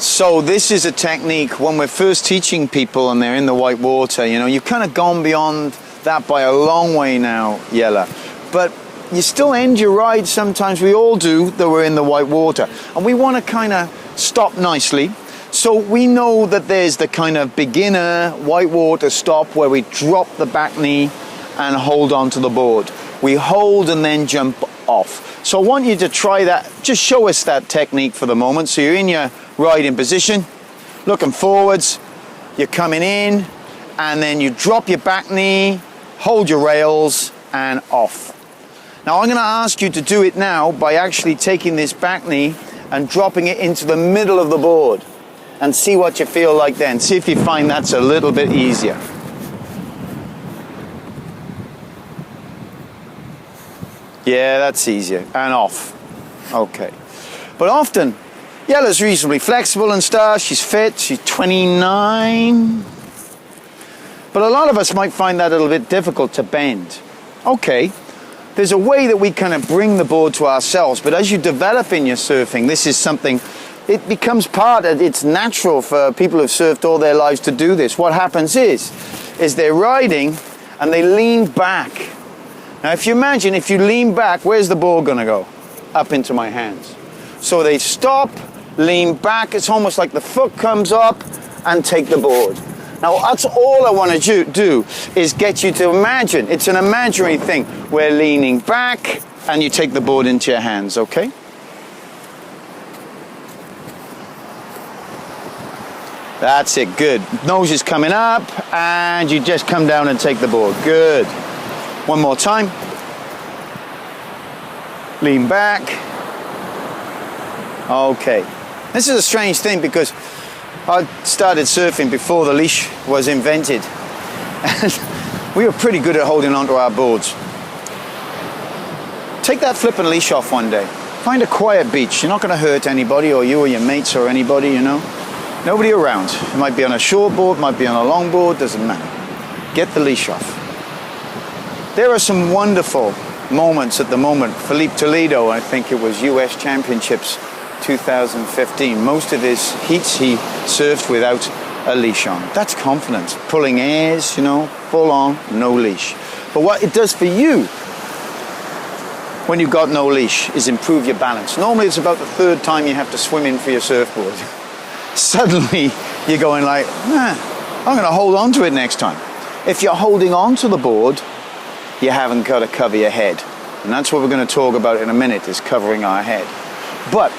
So this is a technique when we're first teaching people and they're in the white water, you know, you've kind of gone beyond that by a long way now, Yella. But you still end your ride sometimes, we all do, though we're in the white water. And we want to kind of stop nicely. So we know that there's the kind of beginner white water stop where we drop the back knee and hold onto the board. We hold and then jump off. So I want you to try that. Just show us that technique for the moment. So you're in your riding position, looking forwards, you're coming in, and then you drop your back knee, hold your rails, and off. Now I'm going to ask you to do it now by actually taking this back knee and dropping it into the middle of the board. And see what you feel like then. See if you find that's a little bit easier. Yeah, that's easier. And off. Okay. But often, Yella's reasonably flexible and stuff. She's fit. She's 29. But a lot of us might find that a little bit difficult to bend. Okay. There's a way that we kind of bring the board to ourselves. But as you develop in your surfing, this is something... It becomes it's natural for people who've surfed all their lives to do this. What happens is they're riding and they lean back. Now if you imagine, if you lean back, where's the ball gonna go? Up into my hands. So they stop, lean back, it's almost like the foot comes up and take the board. Now that's all I want to do is get you to imagine, it's an imaginary thing. We're leaning back and you take the board into your hands, okay? That's it, good. Nose is coming up, and you just come down and take the board. Good. One more time. Lean back. Okay. This is a strange thing because I started surfing before the leash was invented. And we were pretty good at holding onto our boards. Take that flipping leash off one day. Find a quiet beach. You're not going to hurt anybody, or you or your mates or anybody, you know. Nobody around. It might be on a short board, might be on a long board, doesn't matter. Get the leash off. There are some wonderful moments at the moment. Felipe Toledo, I think it was US Championships 2015. Most of his heats he surfed without a leash on. That's confidence. Pulling airs, you know, full on, no leash. But what it does for you when you've got no leash is improve your balance. Normally it's about the third time you have to swim in for your surfboard. Suddenly you're going like, I'm going to hold on to it next time. If you're holding on to the board, you haven't got to cover your head. And that's what we're going to talk about in a minute, is covering our head. But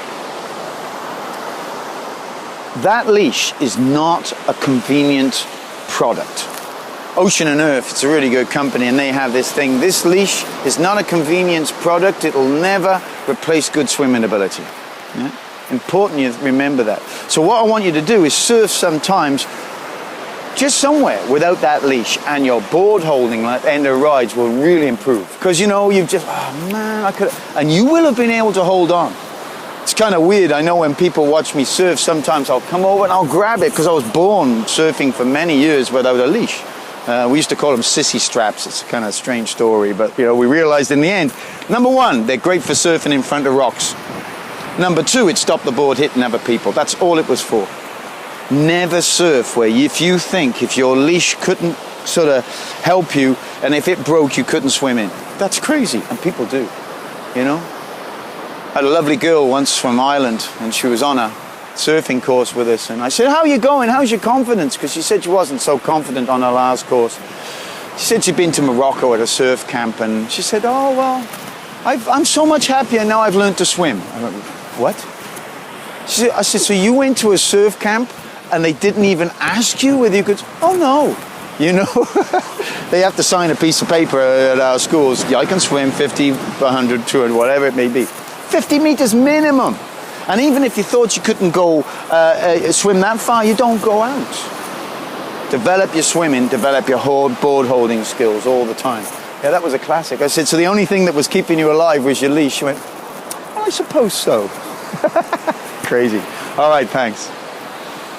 that leash is not a convenient product. Ocean and Earth, it's a really good company, and they have this thing. This leash is not a convenience product. It'll never replace good swimming ability. Yeah? Important you remember that. So what I want you to do is surf sometimes just somewhere without that leash, and your board holding at the end of rides will really improve. Because you know, you've just, oh man, I could, and you will have been able to hold on. It's kind of weird. I know when people watch me surf, sometimes I'll come over and I'll grab it because I was born surfing for many years without a leash. We used to call them sissy straps. It's a kind of strange story, but you know, we realized in the end, number one, they're great for surfing in front of rocks. Number two, it stopped the board hitting other people. That's all it was for. Never surf where if you think if your leash couldn't sort of help you, and if it broke, you couldn't swim in. That's crazy, and people do, you know. I had a lovely girl once from Ireland, and she was on a surfing course with us, and I said, how are you going? How's your confidence? Because she said she wasn't so confident on her last course. She said she'd been to Morocco at a surf camp, and she said, oh, well, I'm so much happier now I've learned to swim. I went, what? I said, so you went to a surf camp and they didn't even ask you whether you could? Oh no, you know, they have to sign a piece of paper at our schools. Yeah, I can swim 50, 100, 200, whatever it may be. 50 meters minimum. And even if you thought you couldn't go swim that far, you don't go out. Develop your swimming, develop your board holding skills all the time. Yeah, that was a classic. I said, so the only thing that was keeping you alive was your leash. She went, I suppose so. Crazy. All right, thanks.